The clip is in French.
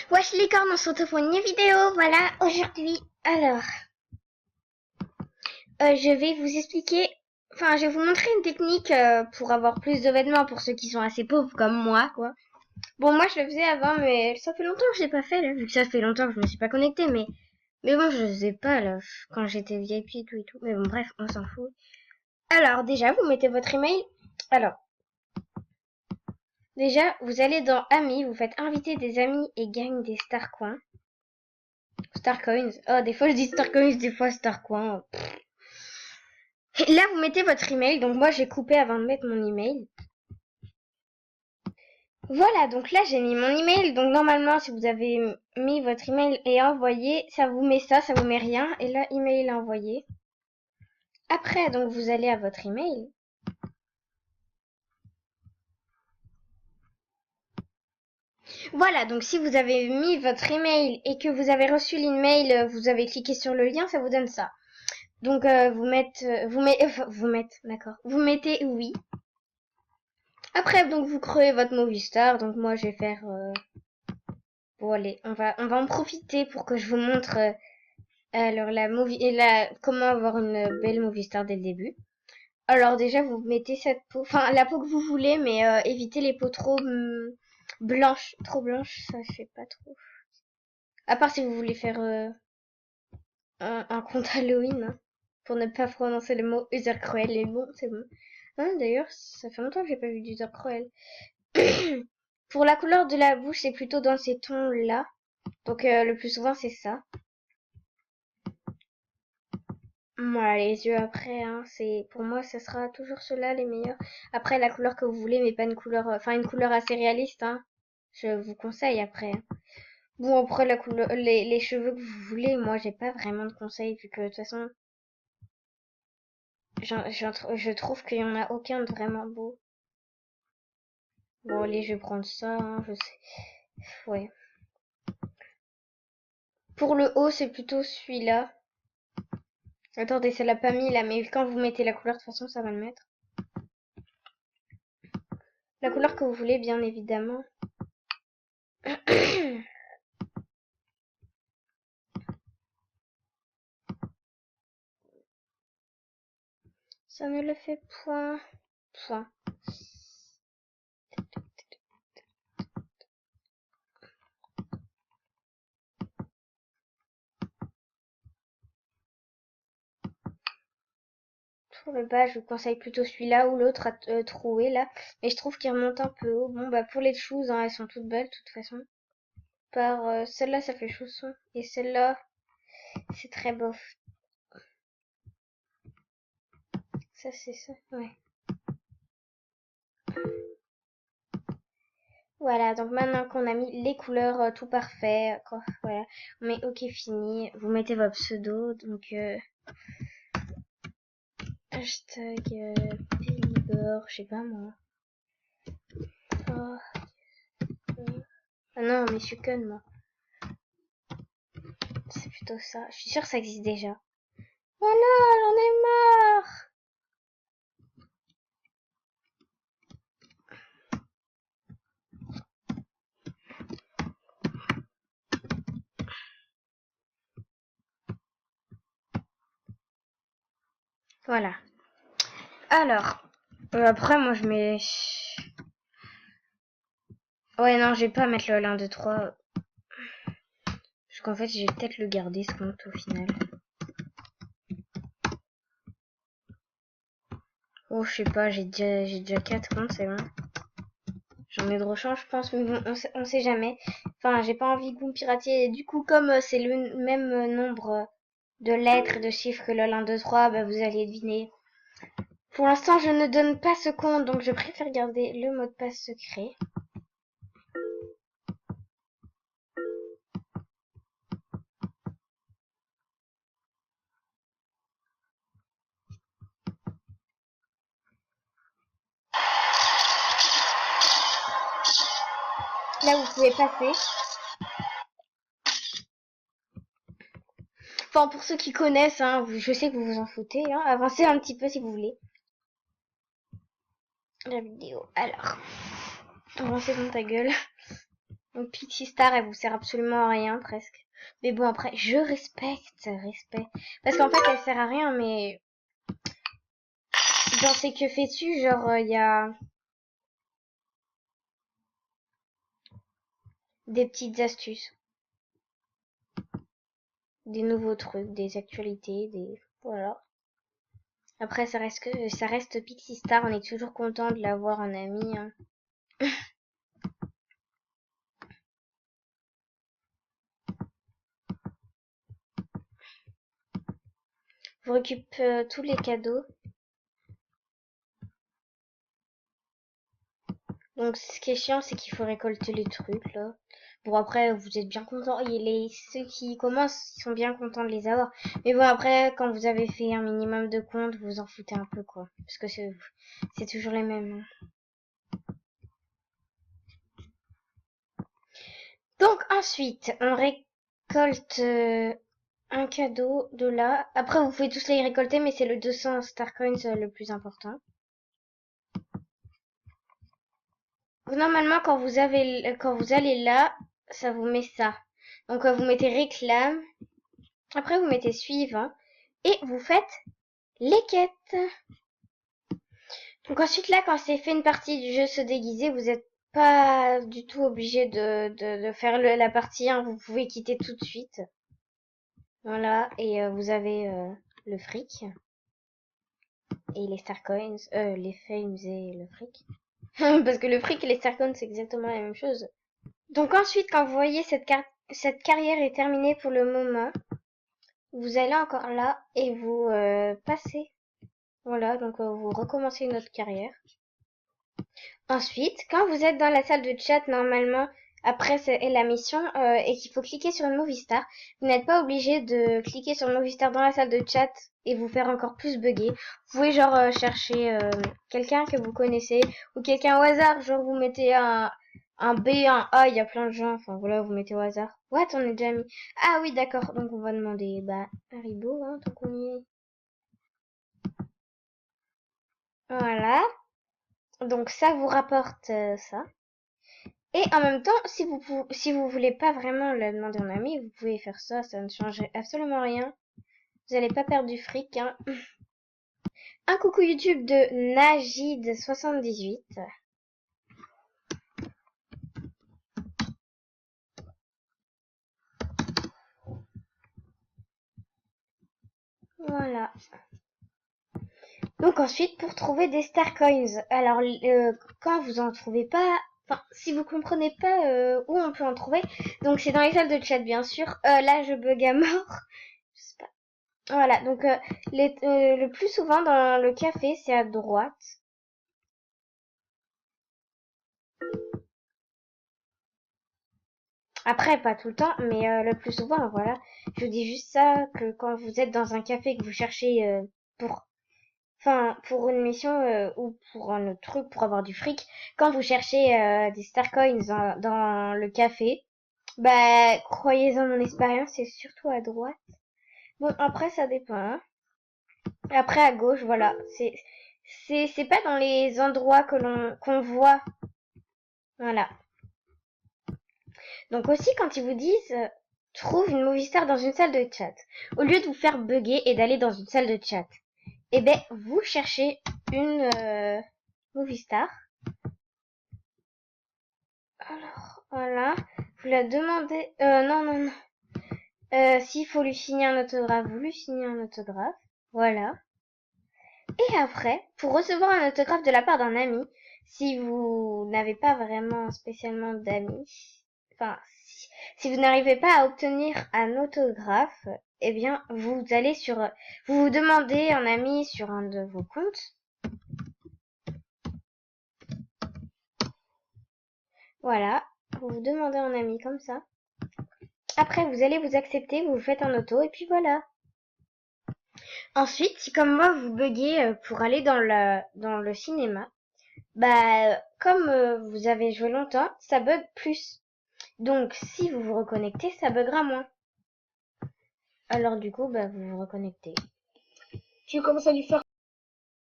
Wesh les cornes, on se retrouve pour une nouvelle vidéo, voilà, aujourd'hui, alors, je vais vous expliquer, je vais vous montrer une technique pour avoir plus de vêtements pour ceux qui sont assez pauvres comme moi, quoi. Bon, moi je le faisais avant, mais ça fait longtemps que je l'ai pas fait, là, vu que ça fait longtemps que je me suis pas connectée, mais bon, je le faisais pas, là, quand j'étais VIP et tout, mais bon, bref, on s'en fout. Alors, déjà, vous mettez votre email, alors, déjà, vous allez dans Amis, vous faites inviter des amis et gagne des Starcoins. Starcoins. Oh, des fois je dis Starcoins, des fois Starcoins. Et là, vous mettez votre email. Donc moi, j'ai coupé avant de mettre mon email. Voilà, donc là, j'ai mis mon email. Donc normalement, si vous avez mis votre email et envoyé, ça vous met ça vous met rien. Et là, email envoyé. Après, donc vous allez à votre email. Voilà, donc si vous avez mis votre email et que vous avez reçu l'email, vous avez cliqué sur le lien, ça vous donne ça. Donc d'accord. Vous mettez oui. Après, donc vous créez votre Movistar. Donc moi, je vais faire. Bon allez, on va en profiter pour que je vous montre alors comment avoir une belle Movistar dès le début. Alors déjà, vous mettez cette peau, enfin la peau que vous voulez, mais évitez les peaux trop blanches, ça je sais pas trop. À part si vous voulez faire un compte Halloween, hein, pour ne pas prononcer le mot user cruel. Et bon, c'est bon. Hein, d'ailleurs, ça fait longtemps que j'ai pas vu d'user cruel. Pour la couleur de la bouche, c'est plutôt dans ces tons-là. Donc le plus souvent, c'est ça. Voilà, les yeux après, hein, pour moi, ça sera toujours ceux-là les meilleurs. Après, la couleur que vous voulez, mais pas une couleur, une couleur assez réaliste, hein. Je vous conseille après, hein. Bon, après la couleur, les cheveux que vous voulez, moi, j'ai pas vraiment de conseils vu que de toute façon, je trouve qu'il y en a aucun de vraiment beau. Bon, allez, je vais prendre ça, hein, je sais. Ouais. Pour le haut, c'est plutôt celui-là. Attendez, ça l'a pas mis là, mais quand vous mettez la couleur, de toute façon, ça va le mettre. La couleur que vous voulez, bien évidemment. Ça ne le fait point. Point. Pour le bas, je vous conseille plutôt celui-là ou l'autre à trouer là. Mais je trouve qu'il remonte un peu haut. Bon, bah pour les choses, hein, elles sont toutes belles de toute façon. Celle-là, ça fait chausson. Et celle-là, c'est très bof. Ça, c'est ça, ouais. Voilà, donc maintenant qu'on a mis les couleurs tout parfait, quoi, voilà, on met OK fini, vous mettez votre pseudo, donc hashtag Bigor, je sais pas moi. Oh, ah non, mais je suis conne moi. C'est plutôt ça. Je suis sûre que ça existe déjà. Voilà, j'en ai marre. Voilà. Alors, après moi je mets... Ouais non, je vais pas mettre le 1, 2, 3. Parce qu'en fait, je vais peut-être le garder ce compte au final. Oh, je sais pas, j'ai déjà 4 comptes, c'est bon. J'en ai de rechange, je pense, mais bon, on sait jamais. Enfin, j'ai pas envie que vous me piratiez. Et du coup, comme c'est le même nombre de lettres et de chiffres que le 1, 2, 3, bah, vous allez deviner. Pour l'instant, je ne donne pas ce compte, donc je préfère garder le mot de passe secret. Là, vous pouvez passer. Enfin, pour ceux qui connaissent, hein, je sais que vous vous en foutez. Hein, avancez un petit peu si vous voulez. La vidéo. Alors. Avancez dans ta gueule. Donc Pixie Star, elle vous sert absolument à rien presque. Mais bon, après, je respecte, respect. Parce qu'en fait, elle sert à rien, mais dans ces que fais-tu, genre, il y a des petites astuces, des nouveaux trucs, des actualités, des... Voilà. Après, ça reste Pixie Star, on est toujours content de l'avoir en ami, hein. Vous récupérez tous les cadeaux. Donc, ce qui est chiant, c'est qu'il faut récolter les trucs, là. Bon, après, vous êtes bien contents. Ceux qui commencent, ils sont bien contents de les avoir. Mais bon, après, quand vous avez fait un minimum de comptes, vous en foutez un peu, quoi. Parce que c'est toujours les mêmes, hein. Donc, ensuite, on récolte un cadeau de là. Après, vous pouvez tous les récolter, mais c'est le 200 Star Coins le plus important. Normalement, quand vous allez là, ça vous met ça. Donc, vous mettez réclame. Après, vous mettez suivant. Et vous faites les quêtes. Donc ensuite, là, quand c'est fait une partie du jeu se déguiser, vous n'êtes pas du tout obligé de faire la partie 1. Vous pouvez quitter tout de suite. Voilà. Et vous avez le fric. Et les star coins. Les fames et le fric. Parce que le fric et les star coins, c'est exactement la même chose. Donc ensuite, quand vous voyez cette carrière est terminée pour le moment, vous allez encore là et vous passez. Voilà, donc vous recommencez une autre carrière. Ensuite, quand vous êtes dans la salle de chat, normalement, après c'est la mission, et qu'il faut cliquer sur une movie star, vous n'êtes pas obligé de cliquer sur une movie star dans la salle de chat et vous faire encore plus bugger. Vous pouvez genre chercher quelqu'un que vous connaissez ou quelqu'un au hasard, genre vous mettez un B, un A, il y a plein de gens, enfin voilà, vous mettez au hasard. What, on est déjà mis. Ah oui, d'accord, donc on va demander, bah, Haribo, hein, tant qu'on y est. Voilà, donc ça vous rapporte ça. Et en même temps, si vous voulez pas vraiment le demander en ami, vous pouvez faire ça, ça ne change absolument rien. Vous n'allez pas perdre du fric, hein. Un coucou YouTube de Najid78. Voilà. Donc ensuite, pour trouver des star coins, alors quand vous en trouvez pas, enfin si vous comprenez pas où on peut en trouver, donc c'est dans les salles de chat bien sûr. Là je bug à mort. Je sais pas. Voilà, donc le plus souvent dans le café c'est à droite. Après, pas tout le temps, mais le plus souvent, voilà. Je vous dis juste ça, que quand vous êtes dans un café que vous cherchez pour, enfin, pour une mission ou pour un autre truc, pour avoir du fric, quand vous cherchez des star coins dans le café, bah, croyez-en mon expérience, c'est surtout à droite. Bon, après, ça dépend, hein. Après, à gauche, voilà. C'est pas dans les endroits qu'on voit. Voilà. Donc aussi, quand ils vous disent trouve une movie star dans une salle de chat, au lieu de vous faire bugger et d'aller dans une salle de chat, eh ben vous cherchez une movie star. Alors voilà, vous la demandez. Non non non. S'il faut lui signer un autographe, vous lui signez un autographe. Voilà. Et après, pour recevoir un autographe de la part d'un ami, si vous n'avez pas vraiment spécialement d'amis, enfin, si vous n'arrivez pas à obtenir un autographe, eh bien, vous vous demandez un ami sur un de vos comptes. Voilà, vous vous demandez un ami comme ça. Après, vous allez vous accepter, vous faites un auto, et puis voilà. Ensuite, si comme moi vous buguez pour aller dans le cinéma, bah comme vous avez joué longtemps, ça bug plus. Donc si vous vous reconnectez, ça buggera moins. Alors du coup, bah vous vous reconnectez. Tu commences à lui faire